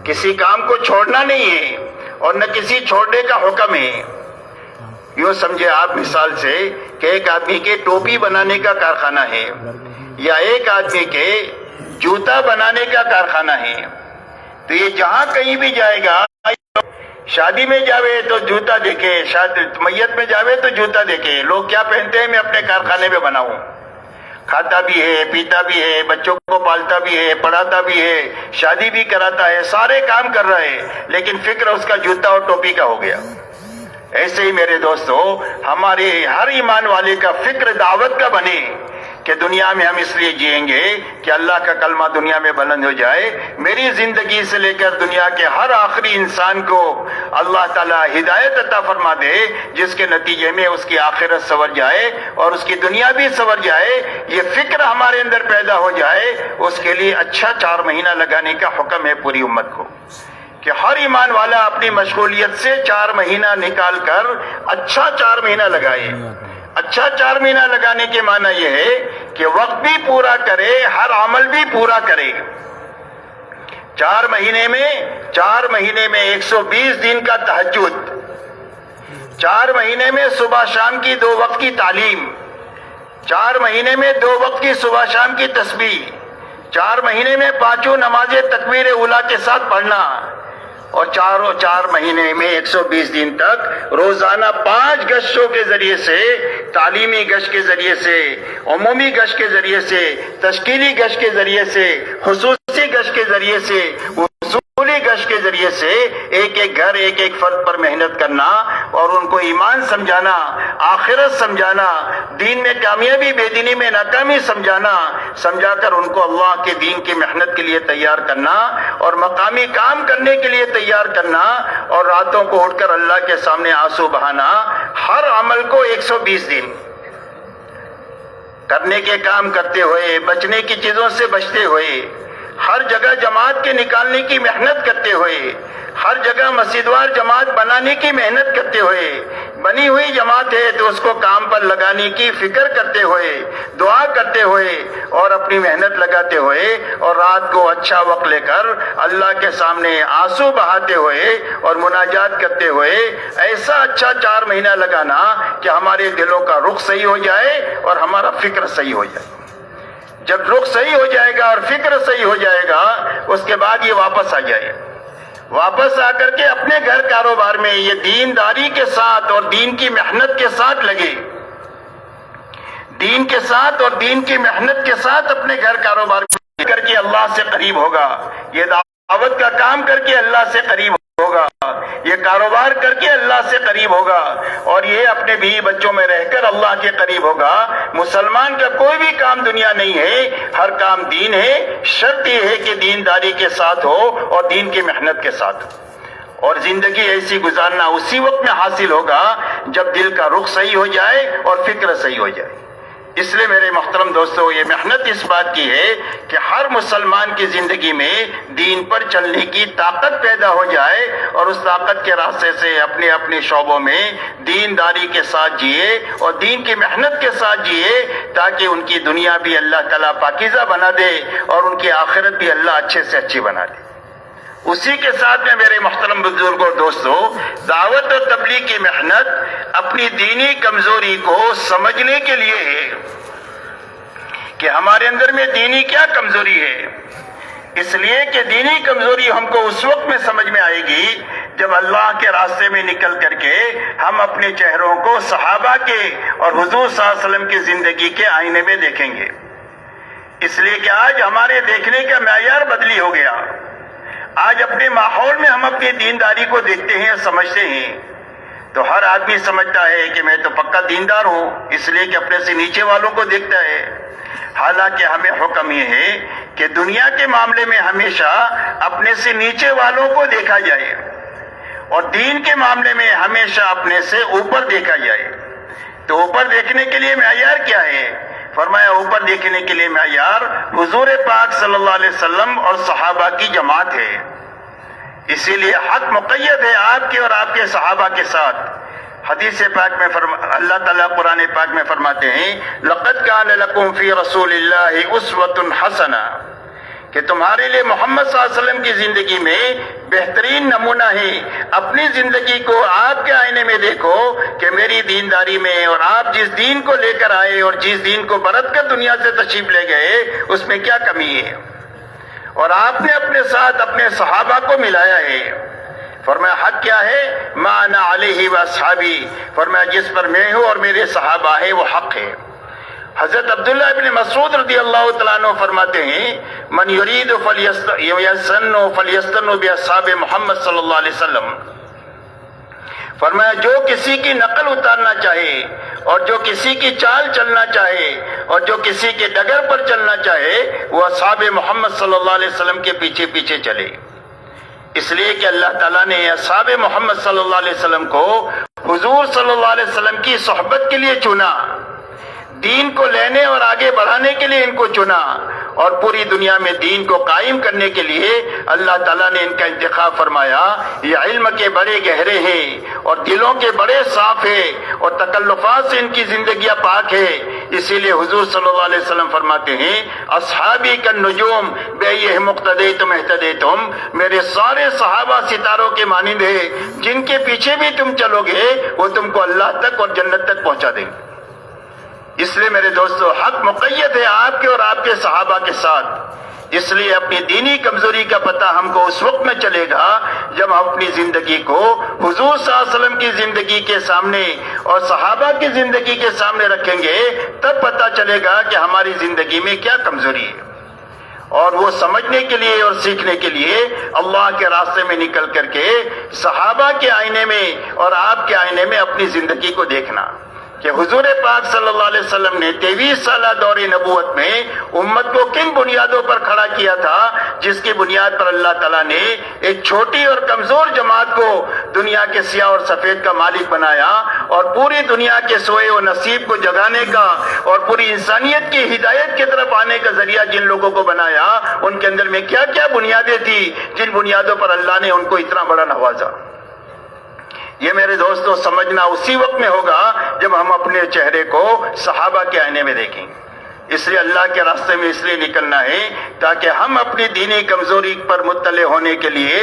کسی کام کو چھوڑنا نہیں ہے اور نہ کسی چھوڑنے کا حکم ہے۔ یوں سمجھے آپ مثال سے کہ ایک آدمی کے ٹوپی بنانے کا کارخانہ ہے یا ایک آدمی کے جوتا بنانے کا کارخانہ ہے، تو یہ جہاں کہیں بھی جائے گا، شادی میں جاوے تو جوتا دیکھے، میت میں جاوے تو جوتا دیکھے، لوگ کیا پہنتے ہیں میں اپنے کارخانے میں بناؤں، کھاتا بھی ہے، پیتا بھی ہے، بچوں کو پالتا بھی ہے، پڑھاتا بھی ہے، شادی بھی کراتا ہے، سارے کام کر رہا ہے، لیکن فکر اس کا جوتا اور ٹوپی کا ہو گیا۔ ایسے ہی میرے دوستو، ہمارے ہر ایمان والے کا فکر دعوت کا بنے کہ دنیا میں ہم اس لیے جئیں گے کہ اللہ کا کلمہ دنیا میں بلند ہو جائے۔ میری زندگی سے لے کر دنیا کے ہر آخری انسان کو اللہ تعالیٰ ہدایت عطا فرما دے، جس کے نتیجے میں اس کی آخرت سنور جائے اور اس کی دنیا بھی سنور جائے۔ یہ فکر ہمارے اندر پیدا ہو جائے، اس کے لیے اچھا 4 مہینہ لگانے کا حکم ہے پوری امت کو کہ ہر ایمان والا اپنی مشغولیت سے 4 مہینہ نکال کر اچھا 4 مہینہ لگائے۔ اچھا 4 مہینہ لگانے کے معنی یہ ہے کہ وقت بھی پورا کرے، ہر عمل بھی پورا کرے۔ 4 مہینے میں 120 دن کا تہجد، 4 مہینے میں صبح شام کی 2 وقت کی تعلیم، 4 مہینے میں 2 وقت کی صبح شام کی تسبیح، 4 مہینے میں 5 نمازیں تکبیر اولیٰ کے ساتھ پڑھنا، اور 4 مہینے میں 120 دن تک روزانہ 5 گشتوں کے ذریعے سے، تعلیمی گشت کے ذریعے سے، عمومی گشت کے ذریعے سے، تشکیلی گشت کے ذریعے سے، خصوصی گشت کے ذریعے سے، اصولی گشت کے ذریعے سے ایک ایک گھر، ایک ایک فرد پر محنت کرنا اور ان کو ایمان سمجھانا، آخرت سمجھانا، دین میں کامیابی بے دینی میں ناکامی سمجھا کر ان کو اللہ کے دین کی محنت کے لیے تیار کرنا اور مقامی کام کرنے کے لیے تیار کرنا، اور راتوں کو اٹھ کر اللہ کے سامنے آنسو بہانا۔ ہر عمل کو 120 دن کرنے کے کام کرتے ہوئے، بچنے کی چیزوں سے بچتے ہوئے، ہر جگہ جماعت کے نکالنے کی محنت کرتے ہوئے، ہر جگہ مسجدوار جماعت بنانے کی محنت کرتے ہوئے، بنی ہوئی جماعت ہے تو اس کو کام پر لگانے کی فکر کرتے ہوئے، دعا کرتے ہوئے اور اپنی محنت لگاتے ہوئے، اور رات کو اچھا وقت لے کر اللہ کے سامنے آنسو بہاتے ہوئے اور مناجات کرتے ہوئے ایسا اچھا 4 مہینہ لگانا کہ ہمارے دلوں کا رخ صحیح ہو جائے اور ہمارا فکر صحیح ہو جائے۔ جب رخ صحیح ہو جائے گا اور فکر صحیح ہو جائے گا، اس کے بعد یہ واپس آ جائے، واپس آ کر کے اپنے گھر کاروبار میں یہ دینداری کے ساتھ اور دین کی محنت کے ساتھ لگے، دین کے ساتھ اور دین کی محنت کے ساتھ اپنے گھر کاروبار میں کر کے اللہ سے قریب ہوگا، یہ دعوت کا کام کر کے اللہ سے قریب ہوگا، یہ کاروبار کر کے اللہ سے قریب ہوگا، اور یہ اپنے بیوی بچوں میں رہ کر اللہ کے قریب ہوگا۔ مسلمان کا کوئی بھی کام دنیا نہیں ہے، ہر کام دین ہے، شرط یہ ہے کہ دینداری کے ساتھ ہو اور دین کی محنت کے ساتھ ہو، اور زندگی ایسی گزارنا اسی وقت میں حاصل ہوگا جب دل کا رخ صحیح ہو جائے اور فکر صحیح ہو جائے۔ اس لیے میرے محترم دوستو، یہ محنت اس بات کی ہے کہ ہر مسلمان کی زندگی میں دین پر چلنے کی طاقت پیدا ہو جائے، اور اس طاقت کے راستے سے اپنے اپنے شعبوں میں دینداری کے ساتھ جیے اور دین کی محنت کے ساتھ جیے، تاکہ ان کی دنیا بھی اللہ تعالیٰ پاکیزہ بنا دے اور ان کی آخرت بھی اللہ اچھے سے اچھی بنا دے۔ اسی کے ساتھ میں میرے محترم بزرگوں اور دوستو، دعوت اور تبلیغ کی محنت اپنی دینی کمزوری کو سمجھنے کے لیے ہے کہ ہمارے اندر میں دینی کیا کمزوری ہے، اس لیے کہ دینی کمزوری ہم کو اس وقت میں سمجھ میں آئے گی جب اللہ کے راستے میں نکل کر کے ہم اپنے چہروں کو صحابہ کے اور حضور صلی اللہ علیہ وسلم کی زندگی کے آئینے میں دیکھیں گے۔ اس لیے کہ آج ہمارے دیکھنے کا معیار بدلی ہو گیا، آج اپنے ماحول میں ہم اپنی دینداری کو دیکھتے ہیں، سمجھتے ہیں، تو ہر آدمی سمجھتا ہے کہ میں تو پکا دیندار ہوں، اس لیے کہ اپنے سے نیچے والوں کو دیکھتا ہے۔ حالانکہ ہمیں حکم یہ ہے کہ دنیا کے معاملے میں ہمیشہ اپنے سے نیچے والوں کو دیکھا جائے، اور دین کے معاملے میں ہمیشہ اپنے سے اوپر دیکھا جائے۔ تو اوپر دیکھنے کے لیے معیار کیا ہے؟ فرمایا اوپر دیکھنے کے لیے معیار حضور پاک صلی اللہ علیہ وسلم اور صحابہ کی جماعت ہے۔ اسی لیے حق مقید ہے آپ کے اور آپ کے صحابہ کے ساتھ۔ حدیث پاک میں اللہ تعالیٰ قرآن پاک میں فرماتے ہیں لَقَدْ كَانَ لَكُمْ فِي رَسُولِ اللَّهِ أُسْوَةٌ حَسَنَةٌ، کہ تمہارے لیے محمد صلی اللہ علیہ وسلم کی زندگی میں بہترین نمونہ ہے۔ اپنی زندگی کو آپ کے آئینے میں دیکھو کہ میری دینداری میں اور آپ جس دین کو لے کر آئے اور جس دین کو برت کر دنیا سے تشریف لے گئے، اس میں کیا کمی ہے، اور آپ نے اپنے ساتھ اپنے صحابہ کو ملایا ہے۔ فرمایا حق کیا ہے؟ ما انا علیہ واصحابی، فرمایا جس پر میں ہوں اور میرے صحابہ ہیں وہ حق ہے۔ حضرت عبداللہ ابن مسعود رضی اللہ تعالیٰ عنہ فرماتے ہیں من یرید فلیستن باصحاب محمد صلی اللہ علیہ وسلم، فرمایا جو کسی کی نقل اتارنا چاہے اور جو کسی کی چال چلنا چاہے اور جو کسی کے ڈگر پر چلنا چاہے وہ اصحاب محمد صلی اللہ علیہ وسلم کے پیچھے پیچھے چلے۔ اس لیے کہ اللہ تعالیٰ نے اصحاب محمد صلی اللہ علیہ وسلم کو حضور صلی اللہ علیہ وسلم کی صحبت کے لیے چنا، دین کو لینے اور آگے بڑھانے کے لیے ان کو چنا، اور پوری دنیا میں دین کو قائم کرنے کے لیے اللہ تعالیٰ نے ان کا انتخاب فرمایا۔ یہ علم کے بڑے گہرے ہیں اور دلوں کے بڑے صاف ہیں اور تکلفات سے ان کی زندگیاں پاک ہے۔ اسی لیے حضور صلی اللہ علیہ وسلم فرماتے ہیں اصحابی کالنجوم بأیہم اقتدیتم اہتدیتم، میرے سارے صحابہ ستاروں کے مانند ہیں، جن کے پیچھے بھی تم چلو گے وہ تم کو اللہ تک اور جنت تک پہنچا دیں گے۔ اس لیے میرے دوستو حق مقید ہے آپ کے اور آپ کے صحابہ کے ساتھ۔ اس لیے اپنی دینی کمزوری کا پتہ ہم کو اس وقت میں چلے گا جب ہم اپنی زندگی کو حضور صلی اللہ علیہ وسلم کی زندگی کے سامنے اور صحابہ کی زندگی کے سامنے رکھیں گے، تب پتہ چلے گا کہ ہماری زندگی میں کیا کمزوری ہے، اور وہ سمجھنے کے لیے اور سیکھنے کے لیے اللہ کے راستے میں نکل کر کے صحابہ کے آئینے میں اور آپ کے آئینے میں اپنی زندگی کو دیکھنا، کہ حضور پاک صلی اللہ علیہ وسلم نے 23 سالہ دور نبوت میں امت کو کن بنیادوں پر کھڑا کیا تھا، جس کی بنیاد پر اللہ تعالیٰ نے ایک چھوٹی اور کمزور جماعت کو دنیا کے سیاہ اور سفید کا مالک بنایا، اور پوری دنیا کے سوئے و نصیب کو جگانے کا اور پوری انسانیت کی ہدایت کی طرف آنے کا ذریعہ جن لوگوں کو بنایا، ان کے اندر میں کیا کیا بنیادیں تھی جن بنیادوں پر اللہ نے ان کو اتنا بڑا نوازا۔ یہ میرے دوستوں سمجھنا اسی وقت میں ہوگا جب ہم اپنے چہرے کو صحابہ کے آئینے میں دیکھیں گے۔ اس لیے اللہ کے راستے میں اس لیے نکلنا ہے تاکہ ہم اپنی دینی کمزوری پر مطلع ہونے کے لیے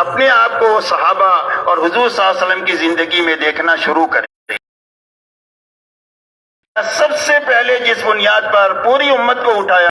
اپنے آپ کو صحابہ اور حضور صلی اللہ علیہ وسلم کی زندگی میں دیکھنا شروع کریں۔ سب سے پہلے جس بنیاد پر پوری امت کو اٹھایا